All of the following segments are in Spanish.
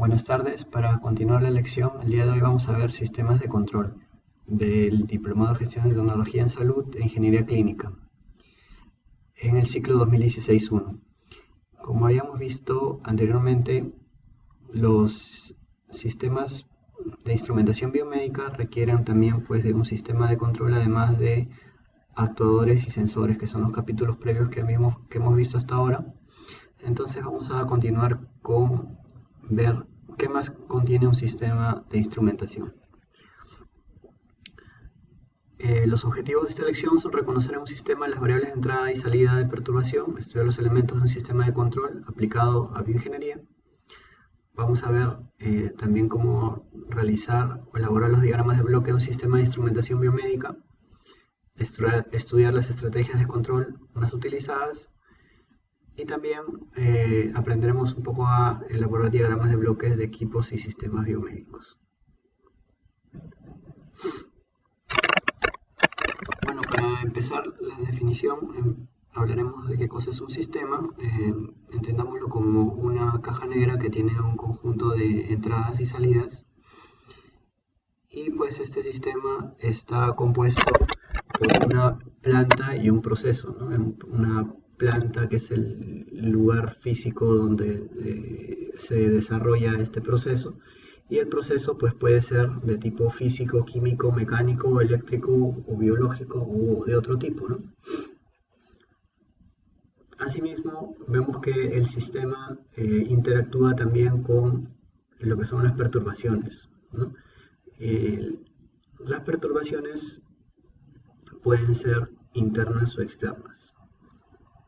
Buenas tardes, para continuar la lección, el día de hoy vamos a ver sistemas de control del Diplomado de Gestión de Tecnología en Salud e Ingeniería Clínica en el ciclo 2016-1. Como habíamos visto anteriormente, los sistemas de instrumentación biomédica requieren también de un sistema de control, además de actuadores y sensores, que son los capítulos previos que hemos visto hasta ahora. Entonces vamos a continuar con ver qué más contiene un sistema de instrumentación. Los objetivos de esta lección son reconocer en un sistema las variables de entrada y salida de perturbación, estudiar los elementos de un sistema de control aplicado a bioingeniería. Vamos a ver también cómo realizar o elaborar los diagramas de bloque de un sistema de instrumentación biomédica, estudiar las estrategias de control más utilizadas, y también aprenderemos un poco a elaborar diagramas de bloques de equipos y sistemas biomédicos. Bueno, para empezar la definición, hablaremos de qué cosa es un sistema. Entendámoslo como una caja negra que tiene un conjunto de entradas y salidas. Y pues este sistema está compuesto por una planta y un proceso, ¿no? Una planta, que es el lugar físico donde se desarrolla este proceso, y el proceso pues puede ser de tipo físico, químico, mecánico, eléctrico o biológico o de otro tipo, ¿no? Asimismo, vemos que el sistema interactúa también con lo que son las perturbaciones, ¿no? Las perturbaciones pueden ser internas o externas,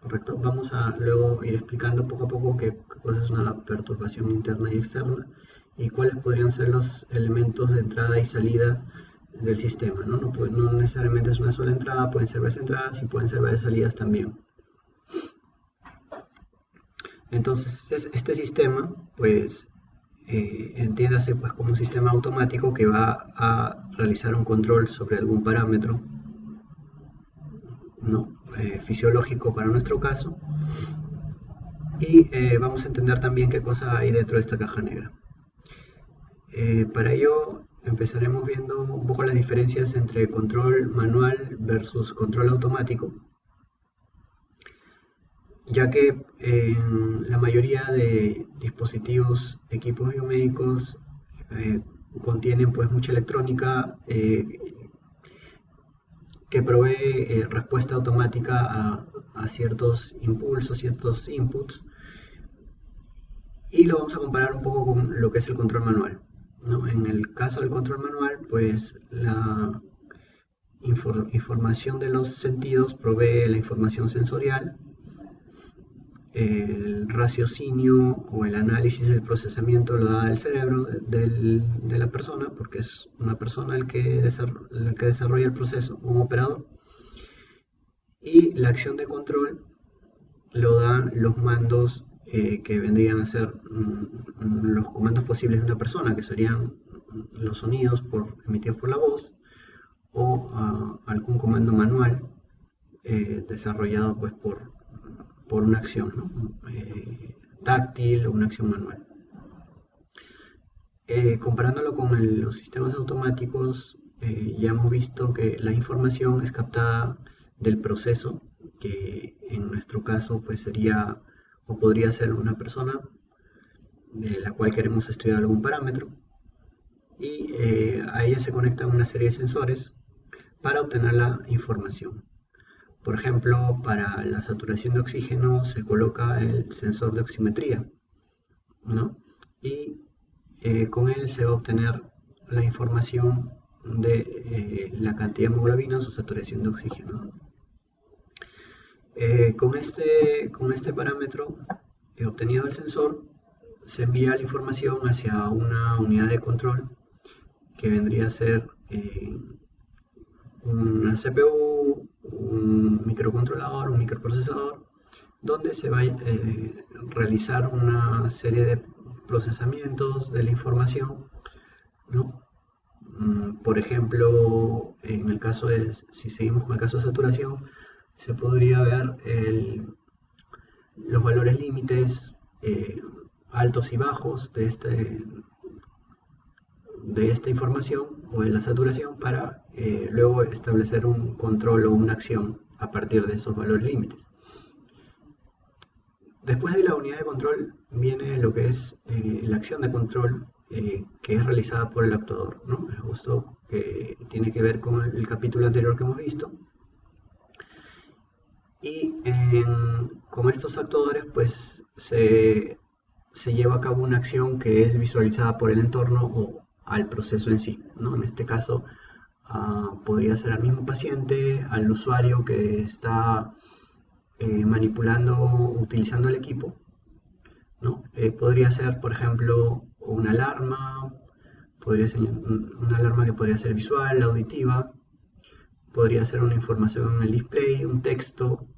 ¿correcto? Vamos a luego ir explicando poco a poco qué cosa es una perturbación interna y externa y cuáles podrían ser los elementos de entrada y salida del sistema, ¿no? No necesariamente es una sola entrada, pueden ser varias entradas y pueden ser varias salidas también. Entonces, este sistema, pues, entiéndase pues como un sistema automático que va a realizar un control sobre algún parámetro, ¿no? Fisiológico para nuestro caso, y vamos a entender también qué cosa hay dentro de esta caja negra. Para ello empezaremos viendo un poco las diferencias entre control manual versus control automático, ya que en la mayoría de dispositivos, equipos biomédicos contienen pues mucha electrónica que provee respuesta automática a ciertos impulsos, ciertos inputs, y lo vamos a comparar un poco con lo que es el control manual, ¿no? En el caso del control manual, pues la información de los sentidos provee la información sensorial, el raciocinio o el análisis del procesamiento lo da el cerebro de la persona, porque es una persona el que desarrolla el proceso, un operador, y la acción de control lo dan los mandos que vendrían a ser los comandos posibles de una persona, que serían los sonidos emitidos por la voz, o algún comando manual desarrollado pues por una acción, ¿no? Táctil o una acción manual. Comparándolo con los sistemas automáticos, ya hemos visto que la información es captada del proceso, que en nuestro caso pues sería o podría ser una persona de la cual queremos estudiar algún parámetro, y a ella se conectan una serie de sensores para obtener la información. Por ejemplo, para la saturación de oxígeno se coloca el sensor de oximetría, ¿no? Y con él se va a obtener la información de la cantidad de hemoglobina, su saturación de oxígeno. Con este parámetro obtenido del sensor, se envía la información hacia una unidad de control que vendría a ser una CPU, un microcontrolador, un microprocesador, donde se va a realizar una serie de procesamientos de la información, ¿no? Por ejemplo, en el caso si seguimos con el caso de saturación, se podría ver los valores límites altos y bajos de esta información o de la saturación para luego establecer un control o una acción a partir de esos valores límites. Después de la unidad de control viene lo que es la acción de control que es realizada por el actuador, ¿no? Es justo que tiene que ver con el capítulo anterior que hemos visto. Y con estos actuadores pues se lleva a cabo una acción que es visualizada por el entorno o al proceso en sí, ¿no? En este caso podría ser al mismo paciente, al usuario que está manipulando, utilizando el equipo, ¿no? Podría ser, por ejemplo, una alarma, podría ser una alarma que podría ser visual, auditiva, podría ser una información en el display, un texto,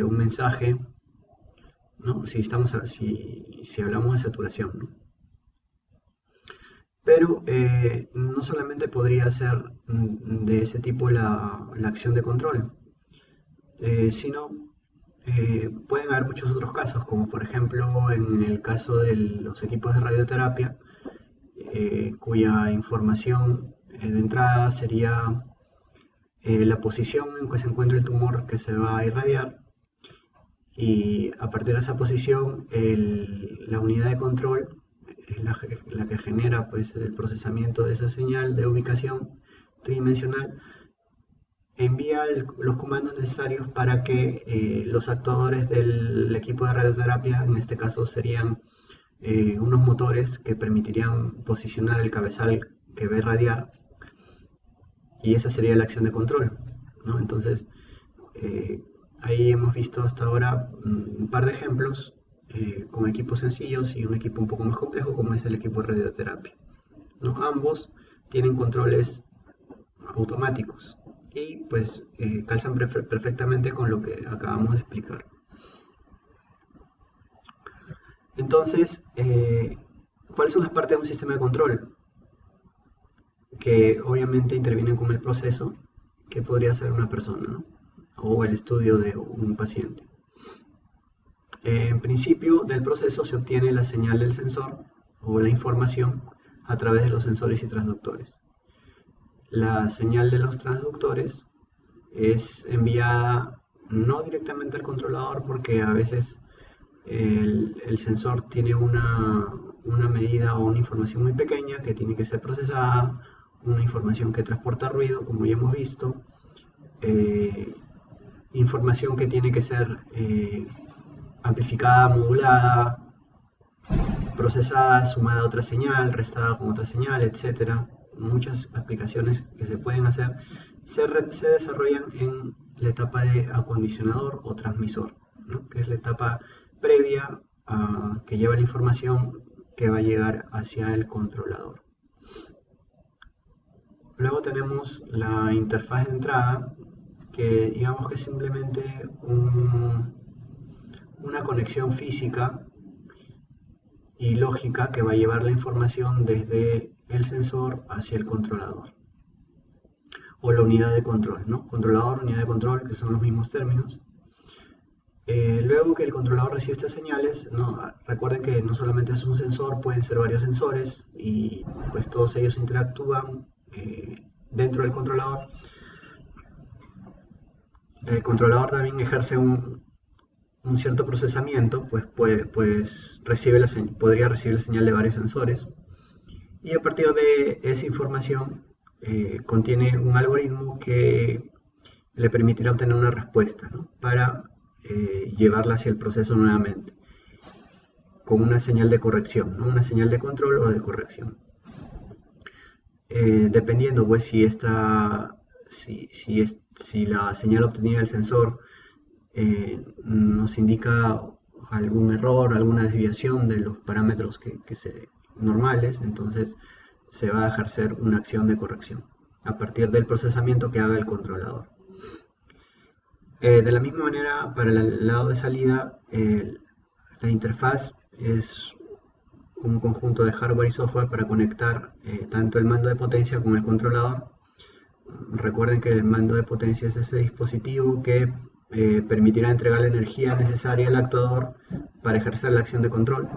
un mensaje, ¿no? Si hablamos de saturación, ¿no? Pero no solamente podría ser de ese tipo la acción de control, sino pueden haber muchos otros casos, como por ejemplo en el caso de los equipos de radioterapia, cuya información de entrada sería la posición en que se encuentra el tumor que se va a irradiar, y a partir de esa posición la unidad de control es la que genera pues, el procesamiento de esa señal de ubicación tridimensional, envía los comandos necesarios para que los actuadores del equipo de radioterapia, en este caso serían unos motores que permitirían posicionar el cabezal que va a irradiar, y esa sería la acción de control, ¿no? Entonces, ahí hemos visto hasta ahora un par de ejemplos con equipos sencillos y un equipo un poco más complejo como es el equipo de radioterapia, ¿no? Ambos tienen controles automáticos y pues calzan perfectamente con lo que acabamos de explicar. Entonces, ¿cuáles son las partes de un sistema de control? Que obviamente intervienen con el proceso, que podría ser una persona, ¿no? O el estudio de un paciente. En principio del proceso se obtiene la señal del sensor o la información a través de los sensores y transductores. La señal de los transductores es enviada no directamente al controlador, porque a veces el sensor tiene una medida o una información muy pequeña que tiene que ser procesada, una información que transporta ruido, como ya hemos visto, información que tiene que ser amplificada, modulada, procesada, sumada a otra señal, restada con otra señal, etc. Muchas aplicaciones que se pueden hacer se desarrollan en la etapa de acondicionador o transmisor, ¿no? Que es la etapa previa que lleva la información que va a llegar hacia el controlador. Luego tenemos la interfaz de entrada, que digamos que es simplemente una conexión física y lógica que va a llevar la información desde el sensor hacia el controlador o la unidad de control, ¿no? Controlador, unidad de control, que son los mismos términos. Luego que el controlador recibe estas señales, recuerden que no solamente es un sensor, pueden ser varios sensores y pues todos ellos interactúan dentro del controlador. El controlador también ejerce un cierto procesamiento, pues podría recibir la señal de varios sensores, y a partir de esa información contiene un algoritmo que le permitirá obtener una respuesta, ¿no? Para llevarla hacia el proceso nuevamente con una señal de corrección, ¿no? Una señal de control o de corrección, dependiendo pues si la señal obtenida del sensor nos indica algún error, alguna desviación de los parámetros normales, entonces se va a ejercer una acción de corrección a partir del procesamiento que haga el controlador. De la misma manera, para el lado de salida, la interfaz es un conjunto de hardware y software para conectar tanto el mando de potencia con el controlador. Recuerden que el mando de potencia es ese dispositivo que permitirá entregar la energía necesaria al actuador para ejercer la acción de control.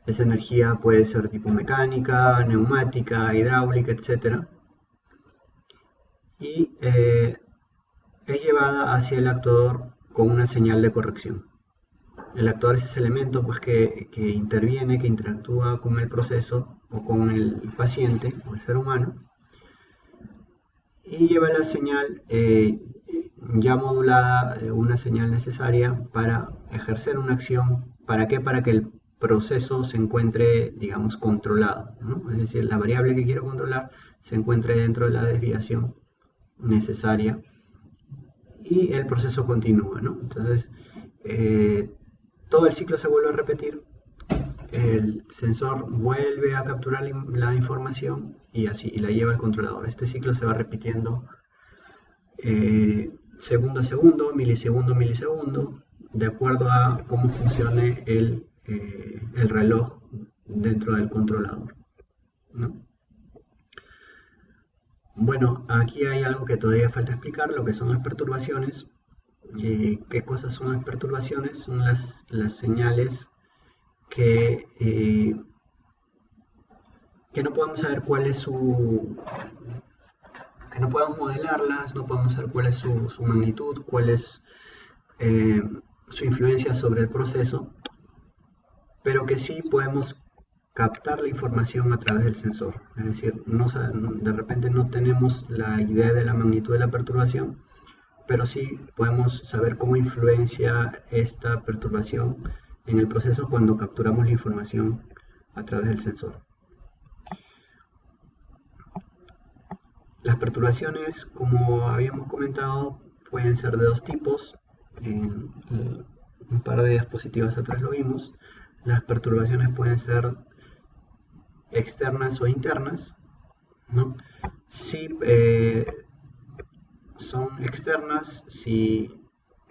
Esa energía puede ser tipo mecánica, neumática, hidráulica, etc. Y es llevada hacia el actuador con una señal de corrección. El actuador es ese elemento pues, que interviene, que interactúa con el proceso o con el paciente o el ser humano, y lleva la señal ya modulada, una señal necesaria para ejercer una acción. ¿Para qué? Para que el proceso se encuentre, digamos, controlado, ¿no? Es decir, la variable que quiero controlar se encuentre dentro de la desviación necesaria y el proceso continúa, ¿no? Entonces, todo el ciclo se vuelve a repetir, el sensor vuelve a capturar la información y así y la lleva al controlador. Este ciclo se va repitiendo segundo a segundo, milisegundo a milisegundo, de acuerdo a cómo funcione el reloj dentro del controlador, ¿no? Bueno, aquí hay algo que todavía falta explicar, lo que son las perturbaciones. ¿Qué cosas son las perturbaciones? Son las señales que no podemos saber cuál es que no podemos modelarlas, no podemos saber cuál es su magnitud, cuál es su influencia sobre el proceso, pero que sí podemos captar la información a través del sensor. Es decir, de repente no tenemos la idea de la magnitud de la perturbación, pero sí podemos saber cómo influencia esta perturbación en el proceso cuando capturamos la información a través del sensor. Las perturbaciones, como habíamos comentado, pueden ser de dos tipos. En un par de diapositivas atrás lo vimos. Las perturbaciones pueden ser externas o internas, ¿no? Si son externas si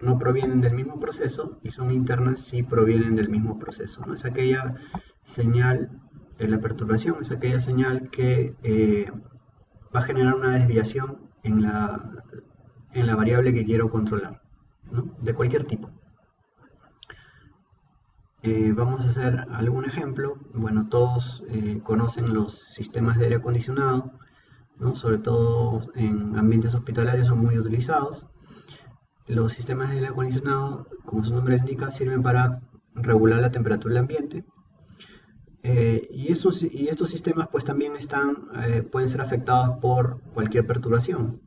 no provienen del mismo proceso, y son internas si provienen del mismo proceso, ¿no? Es aquella señal, la perturbación es aquella señal que va a generar una desviación en la variable que quiero controlar, ¿no? De cualquier tipo. Vamos a hacer algún ejemplo. Bueno, todos conocen los sistemas de aire acondicionado, ¿no? Sobre todo en ambientes hospitalarios son muy utilizados. Los sistemas de aire acondicionado, como su nombre indica, sirven para regular la temperatura del ambiente. Y estos sistemas pues también pueden ser afectados por cualquier perturbación.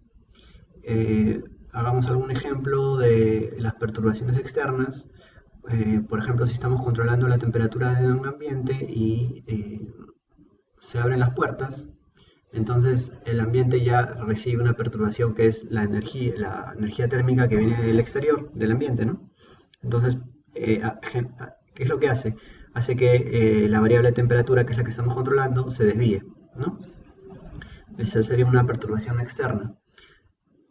Hagamos algún ejemplo de las perturbaciones externas. Por ejemplo, si estamos controlando la temperatura de un ambiente y se abren las puertas, entonces el ambiente ya recibe una perturbación que es la energía térmica que viene del exterior del ambiente, ¿no? Entonces, ¿qué es lo que hace? Hace que la variable de temperatura, que es la que estamos controlando, se desvíe, ¿no? Esa sería una perturbación externa.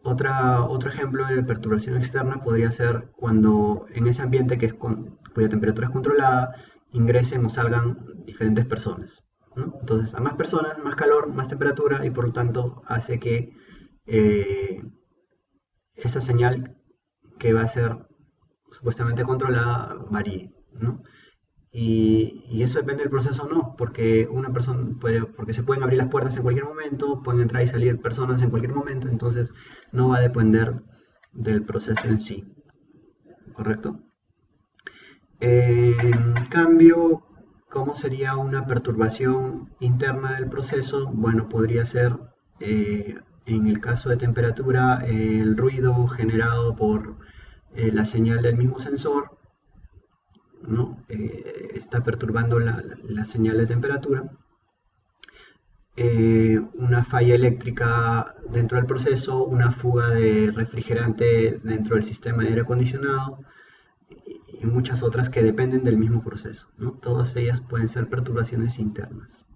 Otro ejemplo de perturbación externa podría ser cuando en ese ambiente cuya temperatura es controlada, ingresen o salgan diferentes personas, ¿no? Entonces, a más personas, más calor, más temperatura, y por lo tanto hace que esa señal que va a ser supuestamente controlada varíe, ¿no? Y eso depende del proceso o no, porque porque se pueden abrir las puertas en cualquier momento, pueden entrar y salir personas en cualquier momento, entonces no va a depender del proceso en sí, ¿correcto? En cambio, ¿cómo sería una perturbación interna del proceso? Bueno, podría ser, en el caso de temperatura, el ruido generado por la señal del mismo sensor, ¿no? Está perturbando la señal de temperatura. Una falla eléctrica dentro del proceso, una fuga de refrigerante dentro del sistema de aire acondicionado y muchas otras que dependen del mismo proceso, ¿no? Todas ellas pueden ser perturbaciones internas.